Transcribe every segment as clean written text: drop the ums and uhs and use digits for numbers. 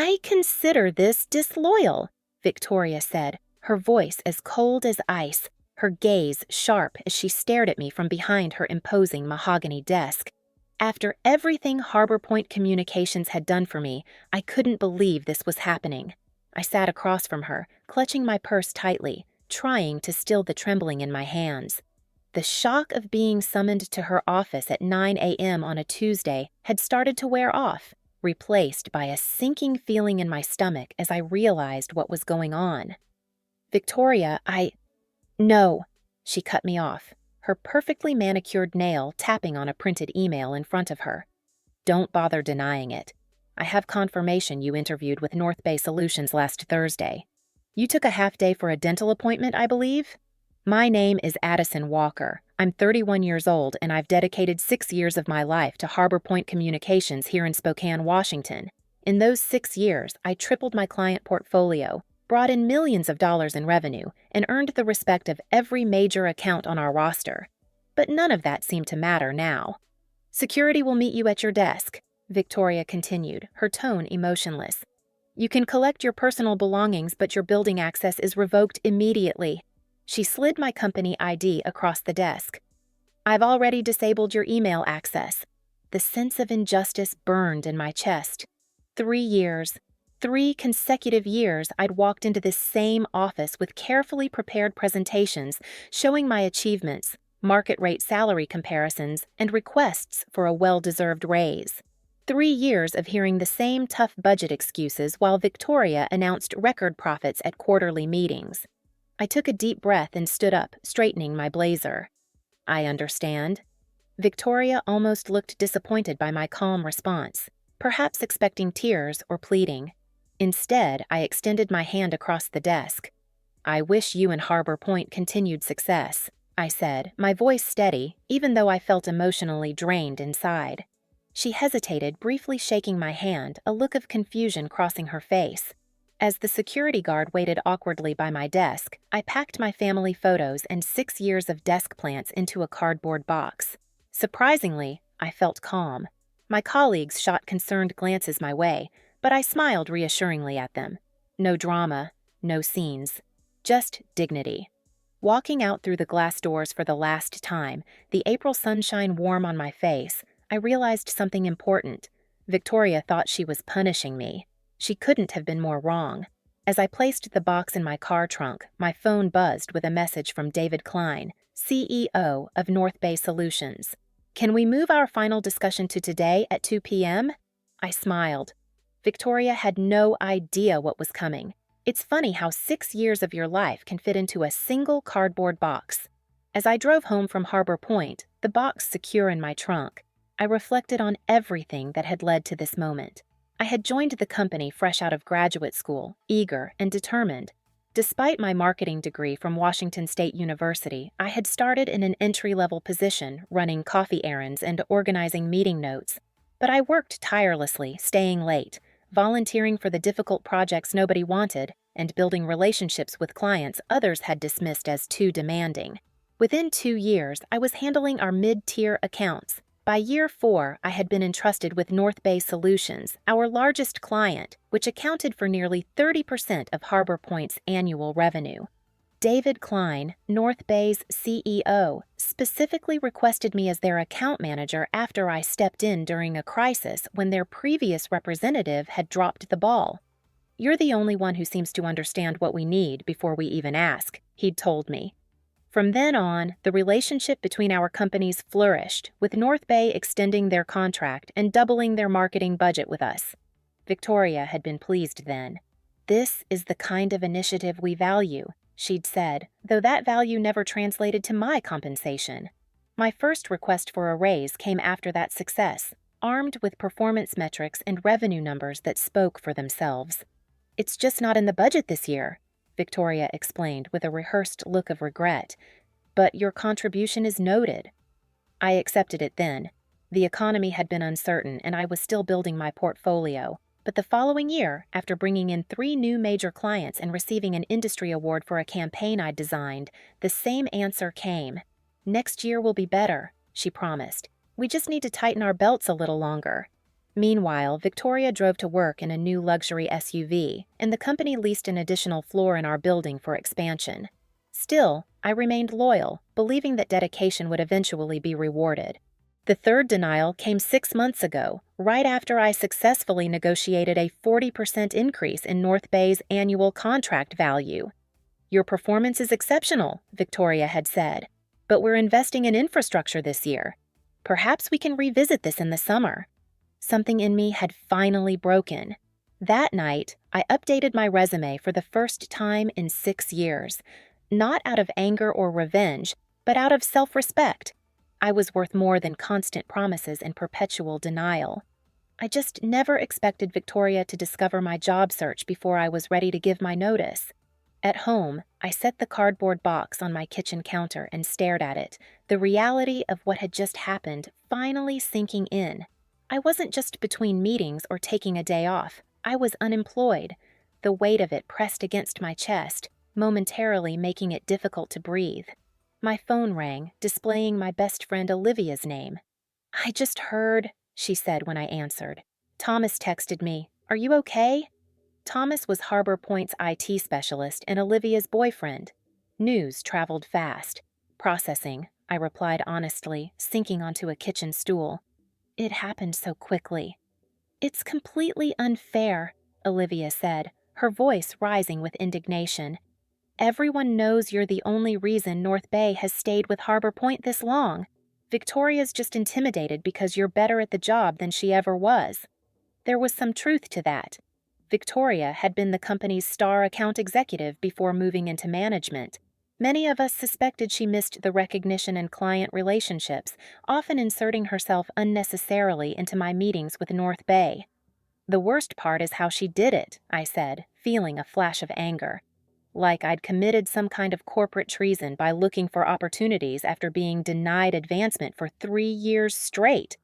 I consider this disloyal, Victoria said, her voice as cold as ice, her gaze sharp as she stared at me from behind her imposing mahogany desk. After everything Harbor Point Communications had done for me, I couldn't believe this was happening. I sat across from her, clutching my purse tightly, trying to still the trembling in my hands. The shock of being summoned to her office at 9 a.m. on a Tuesday had started to wear off, replaced by a sinking feeling in my stomach as I realized what was going on. Victoria, No, she cut me off, her perfectly manicured nail tapping on a printed email in front of her. Don't bother denying it. I have confirmation you interviewed with North Bay Solutions last Thursday. You took a half day for a dental appointment, I believe? My name is Addison Walker. I'm 31 years old, and I've dedicated 6 years of my life to Harbor Point Communications here in Spokane, Washington. In those 6 years, I tripled my client portfolio, brought in millions of dollars in revenue, and earned the respect of every major account on our roster. But none of that seemed to matter now. Security will meet you at your desk, Victoria continued, her tone emotionless. You can collect your personal belongings, but your building access is revoked immediately. She slid my company ID across the desk. I've already disabled your email access. The sense of injustice burned in my chest. 3 years. 3 consecutive years I'd walked into this same office with carefully prepared presentations showing my achievements, market rate salary comparisons, and requests for a well-deserved raise. 3 years of hearing the same tough budget excuses while Victoria announced record profits at quarterly meetings. I took a deep breath and stood up, straightening my blazer. I understand. Victoria almost looked disappointed by my calm response, perhaps expecting tears or pleading. Instead, I extended my hand across the desk. I wish you and Harbor Point continued success, I said, my voice steady, even though I felt emotionally drained inside. She hesitated, briefly shaking my hand, a look of confusion crossing her face. As the security guard waited awkwardly by my desk, I packed my family photos and 6 years of desk plants into a cardboard box. Surprisingly, I felt calm. My colleagues shot concerned glances my way, but I smiled reassuringly at them. No drama, no scenes, just dignity. Walking out through the glass doors for the last time, the April sunshine warm on my face, I realized something important. Victoria thought she was punishing me. She couldn't have been more wrong. As I placed the box in my car trunk, my phone buzzed with a message from David Klein, CEO of North Bay Solutions. Can we move our final discussion to today at 2 p.m.? I smiled. Victoria had no idea what was coming. It's funny how 6 years of your life can fit into a single cardboard box. As I drove home from Harbor Point, the box secure in my trunk, I reflected on everything that had led to this moment. I had joined the company fresh out of graduate school, eager and determined. Despite my marketing degree from Washington State University, I had started in an entry-level position, running coffee errands and organizing meeting notes. But I worked tirelessly, staying late, volunteering for the difficult projects nobody wanted, and building relationships with clients others had dismissed as too demanding. Within 2 years, I was handling our mid-tier accounts. By year 4, I had been entrusted with North Bay Solutions, our largest client, which accounted for nearly 30% of Harbor Point's annual revenue. David Klein, North Bay's CEO, specifically requested me as their account manager after I stepped in during a crisis when their previous representative had dropped the ball. "You're the only one who seems to understand what we need before we even ask," he'd told me. From then on, the relationship between our companies flourished, with North Bay extending their contract and doubling their marketing budget with us. Victoria had been pleased then. "This is the kind of initiative we value," she'd said, though that value never translated to my compensation. My first request for a raise came after that success, armed with performance metrics and revenue numbers that spoke for themselves. "It's just not in the budget this year," Victoria explained with a rehearsed look of regret. "But your contribution is noted." I accepted it then. The economy had been uncertain and I was still building my portfolio. But the following year, after bringing in 3 new major clients and receiving an industry award for a campaign I'd designed, the same answer came. "Next year will be better," she promised. "We just need to tighten our belts a little longer." Meanwhile, Victoria drove to work in a new luxury SUV, and the company leased an additional floor in our building for expansion. Still, I remained loyal, believing that dedication would eventually be rewarded. The third denial came 6 months ago, right after I successfully negotiated a 40% increase in North Bay's annual contract value. "Your performance is exceptional," Victoria had said, "but we're investing in infrastructure this year. Perhaps we can revisit this in the summer." Something in me had finally broken. That night, I updated my resume for the first time in 6 years, not out of anger or revenge, but out of self-respect. I was worth more than constant promises and perpetual denial. I just never expected Victoria to discover my job search before I was ready to give my notice. At home, I set the cardboard box on my kitchen counter and stared at it, the reality of what had just happened finally sinking in. I wasn't just between meetings or taking a day off. I was unemployed. The weight of it pressed against my chest, momentarily making it difficult to breathe. My phone rang, displaying my best friend Olivia's name. "I just heard," she said when I answered. "Thomas texted me. Are you okay?" Thomas was Harbor Point's IT specialist and Olivia's boyfriend. News traveled fast. "Processing," I replied honestly, sinking onto a kitchen stool. "It happened so quickly." "It's completely unfair," Olivia said, her voice rising with indignation. "Everyone knows you're the only reason North Bay has stayed with Harbor Point this long. Victoria's just intimidated because you're better at the job than she ever was." There was some truth to that. Victoria had been the company's star account executive before moving into management. Many of us suspected she missed the recognition and client relationships, often inserting herself unnecessarily into my meetings with North Bay. "The worst part is how she did it," I said, feeling a flash of anger. Like I'd committed some kind of corporate treason by looking for opportunities after being denied advancement for 3 years straight.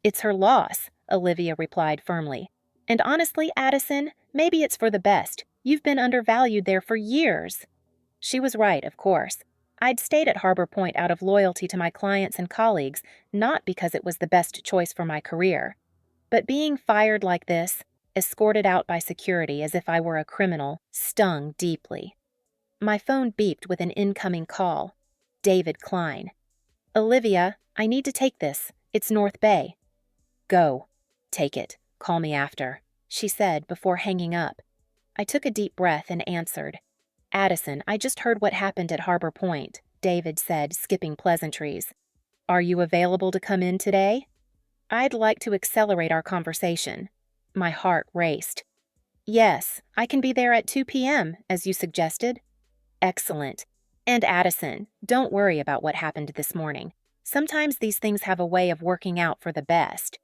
"It's her loss," Olivia replied firmly. "And honestly, Addison, maybe it's for the best. You've been undervalued there for years." She was right, of course. I'd stayed at Harbor Point out of loyalty to my clients and colleagues, not because it was the best choice for my career. But being fired like this, escorted out by security as if I were a criminal, stung deeply. My phone beeped with an incoming call. David Klein. "Olivia, I need to take this. It's North Bay." "Go. Take it. Call me after," she said before hanging up. I took a deep breath and answered. "Addison, I just heard what happened at Harbor Point," David said, skipping pleasantries. "Are you available to come in today?" "I'd like to accelerate our conversation." My heart raced. "Yes, I can be there at 2 p.m., as you suggested." "Excellent. And Addison, don't worry about what happened this morning. Sometimes these things have a way of working out for the best."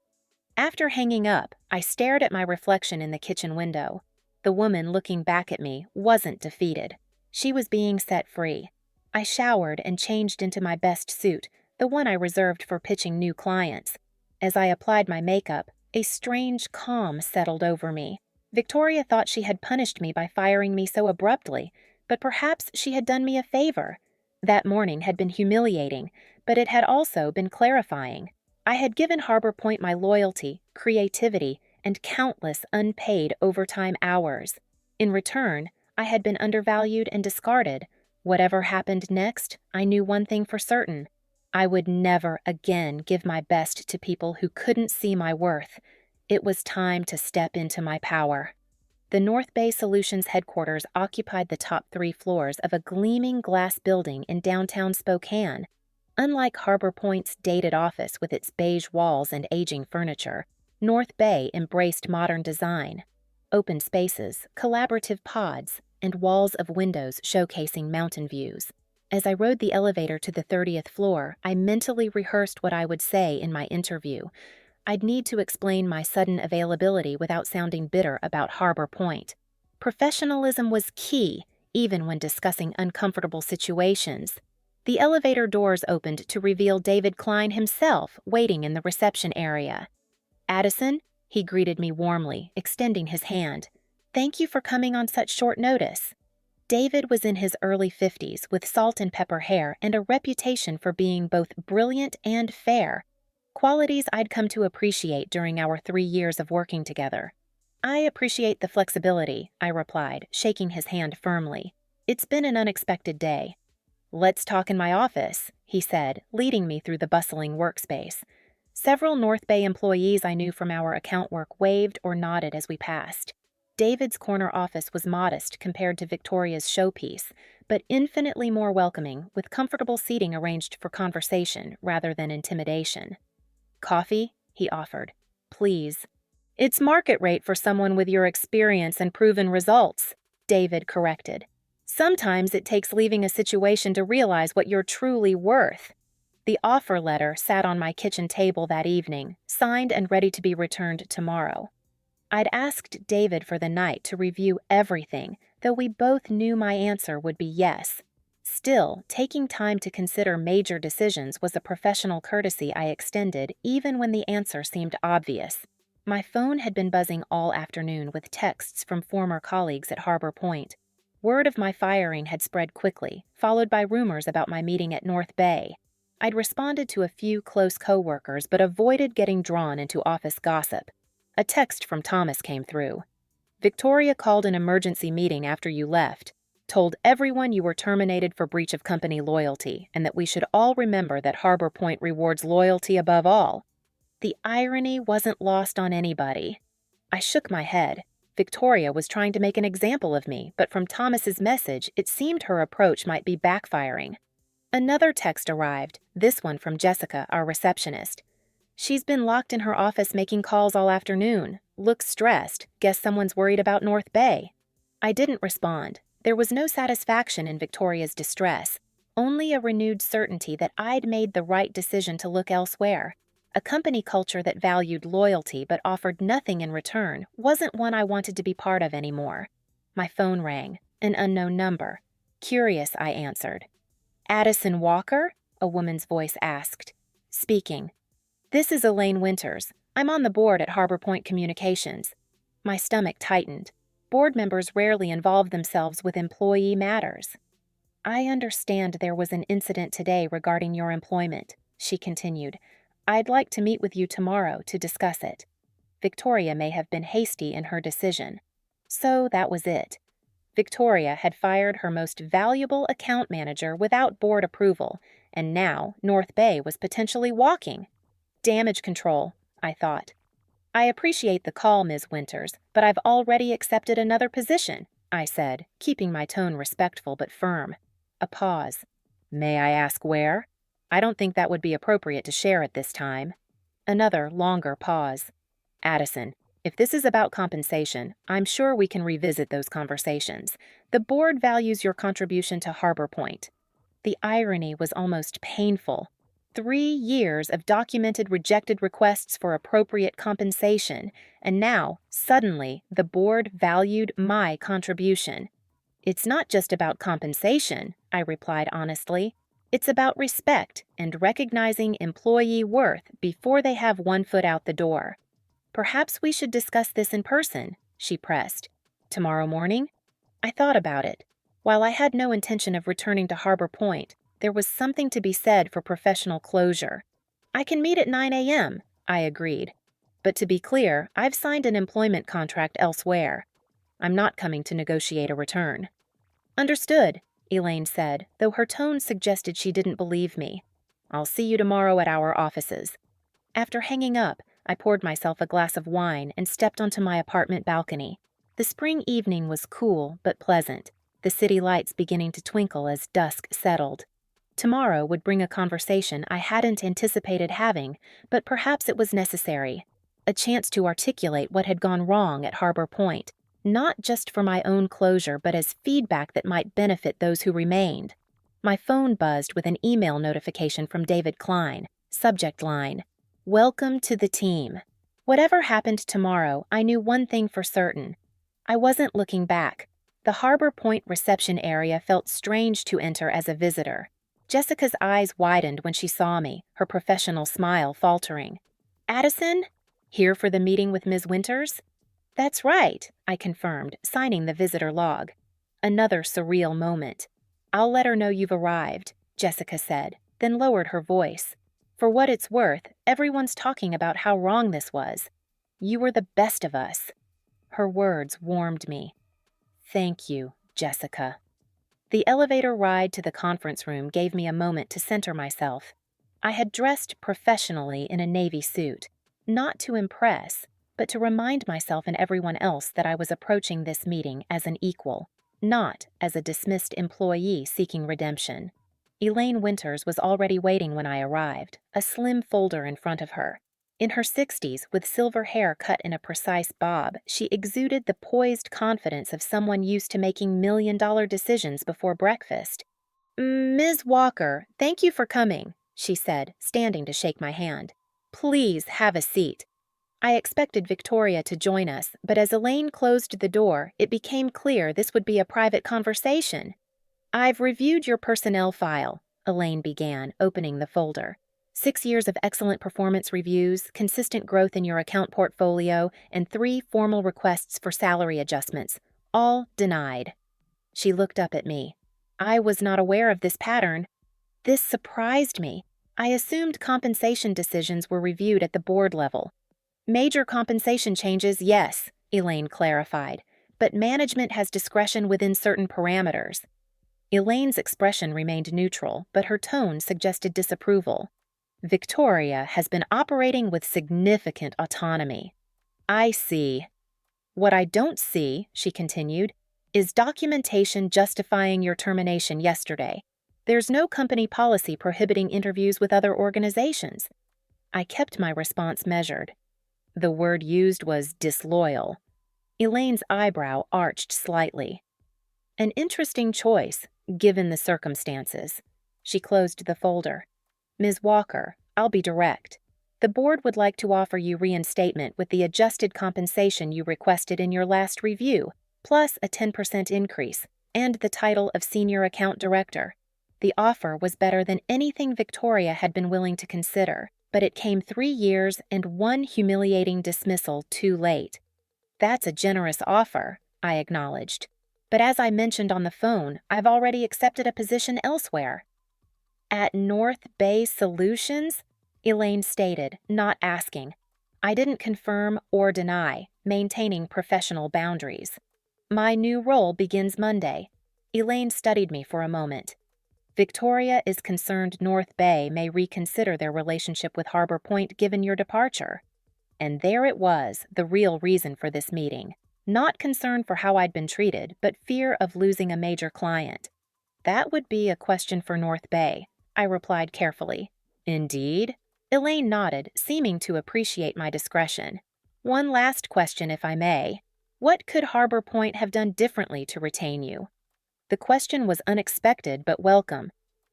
After hanging up, I stared at my reflection in the kitchen window. The woman looking back at me wasn't defeated. She was being set free. I showered and changed into my best suit, the one I reserved for pitching new clients. As I applied my makeup, a strange calm settled over me. Victoria thought she had punished me by firing me so abruptly, but perhaps she had done me a favor. That morning had been humiliating, but it had also been clarifying. I had given Harbor Point my loyalty, creativity, and countless unpaid overtime hours. In return, I had been undervalued and discarded. Whatever happened next, I knew one thing for certain. I would never again give my best to people who couldn't see my worth. It was time to step into my power. The North Bay Solutions headquarters occupied the top 3 floors of a gleaming glass building in downtown Spokane. Unlike Harbor Point's dated office with its beige walls and aging furniture, North Bay embraced modern design. Open spaces, collaborative pods, and walls of windows showcasing mountain views. As I rode the elevator to the 30th floor, I mentally rehearsed what I would say in my interview. I'd need to explain my sudden availability without sounding bitter about Harbor Point. Professionalism was key, even when discussing uncomfortable situations. The elevator doors opened to reveal David Klein himself waiting in the reception area. "Addison," he greeted me warmly, extending his hand. "Thank you for coming on such short notice." David was in his early 50s with salt and pepper hair and a reputation for being both brilliant and fair. qualities I'd come to appreciate during our 3 years of working together. I appreciate the flexibility, I replied, shaking his hand firmly. It's been an unexpected day. Let's talk in my office, he said, leading me through the bustling workspace. Several North Bay employees I knew from our account work waved or nodded as we passed. David's corner office was modest compared to Victoria's showpiece, but infinitely more welcoming, with comfortable seating arranged for conversation rather than intimidation. Coffee? He offered. Please. It's market rate for someone with your experience and proven results, David corrected. Sometimes it takes leaving a situation to realize what you're truly worth. The offer letter sat on my kitchen table that evening, signed and ready to be returned tomorrow. I'd asked David for the night to review everything, though we both knew my answer would be yes. Still, taking time to consider major decisions was a professional courtesy I extended even when the answer seemed obvious. My phone had been buzzing all afternoon with texts from former colleagues at Harbor Point. Word of my firing had spread quickly, followed by rumors about my meeting at North Bay. I'd responded to a few close coworkers but avoided getting drawn into office gossip. A text from Thomas came through. Victoria called an emergency meeting after you left, told everyone you were terminated for breach of company loyalty and that we should all remember that Harbor Point rewards loyalty above all. The irony wasn't lost on anybody. I shook my head. Victoria was trying to make an example of me, but from Thomas's message, it seemed her approach might be backfiring. Another text arrived, this one from Jessica, our receptionist. She's been locked in her office making calls all afternoon. Looks stressed. Guess someone's worried about North Bay. I didn't respond. There was no satisfaction in Victoria's distress, only a renewed certainty that I'd made the right decision to look elsewhere. A company culture that valued loyalty but offered nothing in return wasn't one I wanted to be part of anymore. My phone rang. An unknown number. Curious, I answered. Addison Walker? A woman's voice asked. Speaking. This is Elaine Winters. I'm on the board at Harbor Point Communications. My stomach tightened. Board members rarely involve themselves with employee matters. I understand there was an incident today regarding your employment, she continued. I'd like to meet with you tomorrow to discuss it. Victoria may have been hasty in her decision. So that was it. Victoria had fired her most valuable account manager without board approval, and now North Bay was potentially walking. Damage control, I thought. I appreciate the call, Ms. Winters, but I've already accepted another position, I said, keeping my tone respectful but firm. A pause. May I ask where? I don't think that would be appropriate to share at this time. Another longer pause. Addison, if this is about compensation, I'm sure we can revisit those conversations. The board values your contribution to Harbor Point. The irony was almost painful. 3 years of documented rejected requests for appropriate compensation, and now, suddenly, the board valued my contribution. It's not just about compensation, I replied honestly. It's about respect and recognizing employee worth before they have one foot out the door. Perhaps we should discuss this in person, she pressed. Tomorrow morning? I thought about it. While I had no intention of returning to Harbor Point, there was something to be said for professional closure. I can meet at 9 a.m., I agreed. But to be clear, I've signed an employment contract elsewhere. I'm not coming to negotiate a return. Understood, Elaine said, though her tone suggested she didn't believe me. I'll see you tomorrow at our offices. After hanging up, I poured myself a glass of wine and stepped onto my apartment balcony. The spring evening was cool but pleasant, the city lights beginning to twinkle as dusk settled. Tomorrow would bring a conversation I hadn't anticipated having, but perhaps it was necessary. A chance to articulate what had gone wrong at Harbor Point, not just for my own closure but as feedback that might benefit those who remained. My phone buzzed with an email notification from David Klein. Subject line, Welcome to the team. Whatever happened tomorrow, I knew one thing for certain. I wasn't looking back. The Harbor Point reception area felt strange to enter as a visitor. Jessica's eyes widened when she saw me, her professional smile faltering. Addison? Here for the meeting with Ms. Winters? That's right, I confirmed, signing the visitor log. Another surreal moment. I'll let her know you've arrived, Jessica said, then lowered her voice. For what it's worth, everyone's talking about how wrong this was. You were the best of us." Her words warmed me. "Thank you, Jessica." The elevator ride to the conference room gave me a moment to center myself. I had dressed professionally in a navy suit, not to impress, but to remind myself and everyone else that I was approaching this meeting as an equal, not as a dismissed employee seeking redemption. Elaine Winters was already waiting when I arrived, a slim folder in front of her. In her 60s, with silver hair cut in a precise bob, she exuded the poised confidence of someone used to making million-dollar decisions before breakfast. "Ms. Walker, thank you for coming," she said, standing to shake my hand. "Please have a seat." I expected Victoria to join us, but as Elaine closed the door, it became clear this would be a private conversation. "I've reviewed your personnel file," Elaine began, opening the folder. 6 years of excellent performance reviews, consistent growth in your account portfolio, and 3 formal requests for salary adjustments, all denied. She looked up at me. I was not aware of this pattern. This surprised me. I assumed compensation decisions were reviewed at the board level. "Major compensation changes, yes," Elaine clarified, "but management has discretion within certain parameters." Elaine's expression remained neutral, but her tone suggested disapproval. "Victoria has been operating with significant autonomy." "I see." "What I don't see," she continued, "is documentation justifying your termination yesterday. There's no company policy prohibiting interviews with other organizations." I kept my response measured. The word used was disloyal. Elaine's eyebrow arched slightly. "An interesting choice, given the circumstances." She closed the folder. "Ms. Walker, I'll be direct. The board would like to offer you reinstatement with the adjusted compensation you requested in your last review, plus a 10% increase, and the title of Senior Account Director. The offer was better than anything Victoria had been willing to consider, but it came 3 years and 1 humiliating dismissal too late." "That's a generous offer," I acknowledged. "But as I mentioned on the phone, I've already accepted a position elsewhere." "At North Bay Solutions?" Elaine stated, not asking. I didn't confirm or deny, maintaining professional boundaries. "My new role begins Monday." Elaine studied me for a moment. "Victoria is concerned North Bay may reconsider their relationship with Harbor Point given your departure." And there it was, the real reason for this meeting. Not concern for how I'd been treated, but fear of losing a major client. "That would be a question for North Bay," I replied carefully. "Indeed?" Elaine nodded, seeming to appreciate my discretion. "One last question, if I may. What could Harbor Point have done differently to retain you?" The question was unexpected but welcome.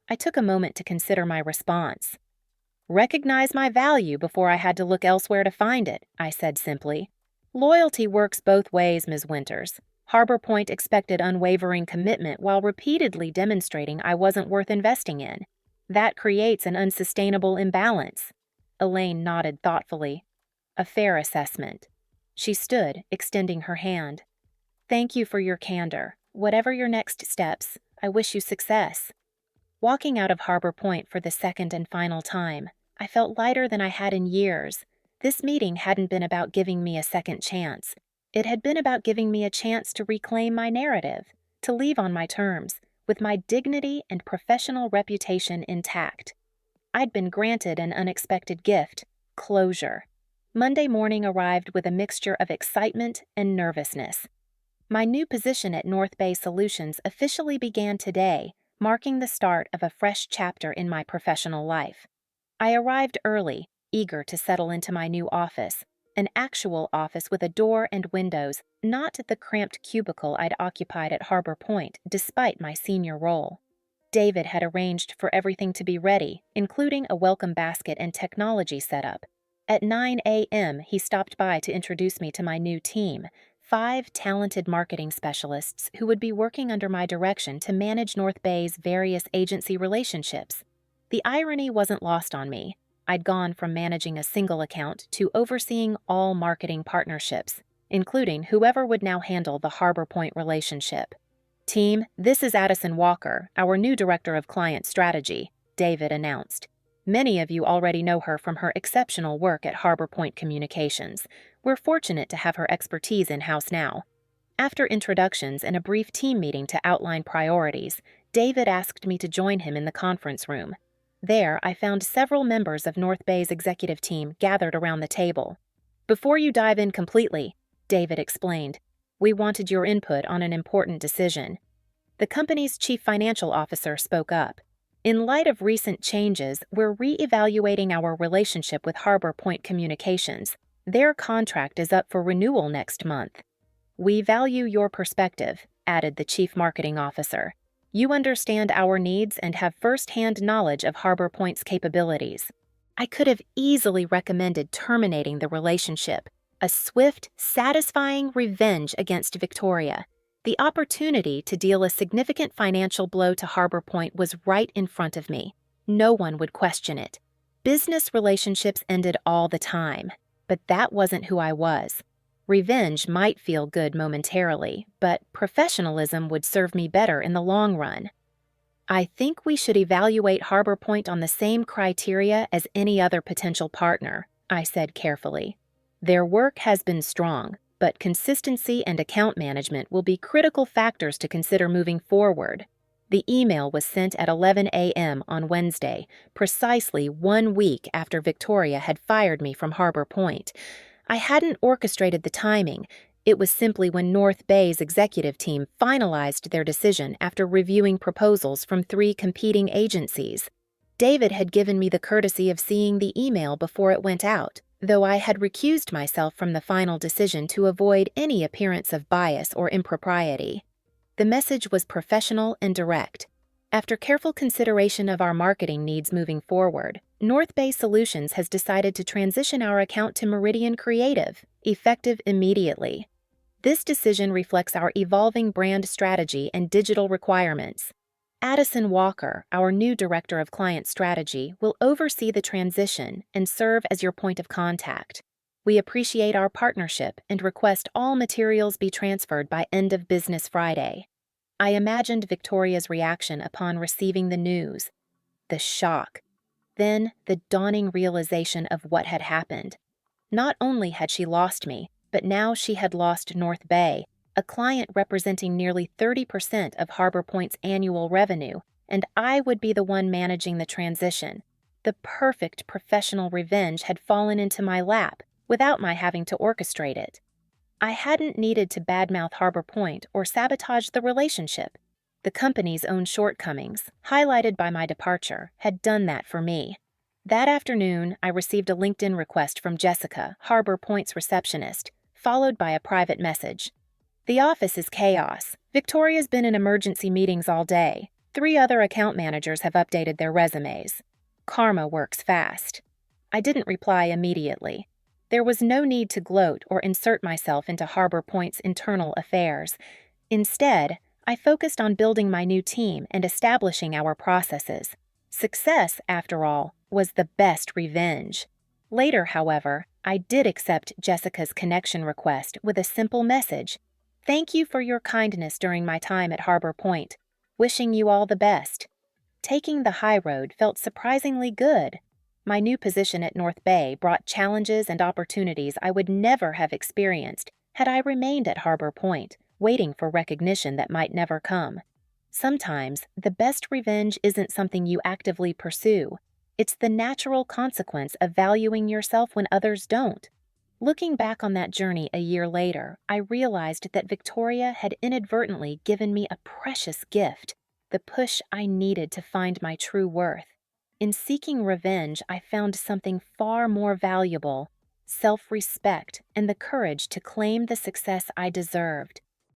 I took a moment to consider my response. "Recognize my value before I had to look elsewhere to find it," I said simply. "Loyalty works both ways, Ms. Winters. Harbor Point expected unwavering commitment while repeatedly demonstrating I wasn't worth investing in. That creates an unsustainable imbalance." Elaine nodded thoughtfully. "A fair assessment." She stood, extending her hand. "Thank you for your candor. Whatever your next steps, I wish you success." Walking out of Harbor Point for the second and final time, I felt lighter than I had in years. This meeting hadn't been about giving me a second chance. It had been about giving me a chance to reclaim my narrative, to leave on my terms, with my dignity and professional reputation intact. I'd been granted an unexpected gift, closure. Monday morning arrived with a mixture of excitement and nervousness. My new position at North Bay Solutions officially began today, marking the start of a fresh chapter in my professional life. I arrived early, eager to settle into my new office, an actual office with a door and windows, not the cramped cubicle I'd occupied at Harbor Point despite my senior role. David had arranged for everything to be ready, including a welcome basket and technology setup. At 9 a.m., he stopped by to introduce me to my new team, 5 talented marketing specialists who would be working under my direction to manage North Bay's various agency relationships. The irony wasn't lost on me. I'd gone from managing a single account to overseeing all marketing partnerships, including whoever would now handle the Harbor Point relationship. "Team, this is Addison Walker, our new Director of Client Strategy," David announced. Many of you already know her from her exceptional work at Harbor Point Communications. We're fortunate to have her expertise in-house now. After introductions and a brief team meeting to outline priorities, David asked me to join him in the conference room. There, I found several members of North Bay's executive team gathered around the table. "Before you dive in completely," David explained, "we wanted your input on an important decision." The company's chief financial officer spoke up. "In light of recent changes, we're re-evaluating our relationship with Harbor Point Communications. Their contract is up for renewal next month." "We value your perspective," added the chief marketing officer. "You understand our needs and have first-hand knowledge of Harbor Point's capabilities." I could have easily recommended terminating the relationship, a swift, satisfying revenge against Victoria. The opportunity to deal a significant financial blow to Harbor Point was right in front of me. No one would question it. Business relationships ended all the time, but that wasn't who I was. Revenge might feel good momentarily, but professionalism would serve me better in the long run. "I think we should evaluate Harbor Point on the same criteria as any other potential partner," I said carefully. "Their work has been strong, but consistency and account management will be critical factors to consider moving forward." The email was sent at 11 a.m. on Wednesday, precisely 1 week after Victoria had fired me from Harbor Point. I hadn't orchestrated the timing. It was simply when North Bay's executive team finalized their decision after reviewing proposals from 3 competing agencies. David had given me the courtesy of seeing the email before it went out, though I had recused myself from the final decision to avoid any appearance of bias or impropriety. The message was professional and direct. "After careful consideration of our marketing needs moving forward, North Bay Solutions has decided to transition our account to Meridian Creative, effective immediately. This decision reflects our evolving brand strategy and digital requirements. Addison Walker, our new Director of Client Strategy, will oversee the transition and serve as your point of contact. We appreciate our partnership and request all materials be transferred by end of business Friday." I imagined Victoria's reaction upon receiving the news. The shock. Then the dawning realization of what had happened. Not only had she lost me, but now she had lost North Bay, a client representing nearly 30% of Harbor Point's annual revenue, and I would be the one managing the transition. The perfect professional revenge had fallen into my lap without my having to orchestrate it. I hadn't needed to badmouth Harbor Point or sabotage the relationship. The company's own shortcomings, highlighted by my departure, had done that for me. That afternoon, I received a LinkedIn request from Jessica, Harbor Point's receptionist, followed by a private message. "The office is chaos. Victoria's been in emergency meetings all day. 3 other account managers have updated their resumes. Karma works fast." I didn't reply immediately. There was no need to gloat or insert myself into Harbor Point's internal affairs. Instead, I focused on building my new team and establishing our processes. Success, after all, was the best revenge. Later, however, I did accept Jessica's connection request with a simple message. "Thank you for your kindness during my time at Harbor Point. Wishing you all the best." Taking the high road felt surprisingly good. My new position at North Bay brought challenges and opportunities I would never have experienced had I remained at Harbor Point, waiting for recognition that might never come. Sometimes, the best revenge isn't something you actively pursue. It's the natural consequence of valuing yourself when others don't. Looking back on that journey a year later, I realized that Victoria had inadvertently given me a precious gift, the push I needed to find my true worth. In seeking revenge, I found something far more valuable: self-respect and the courage to claim the success I deserved.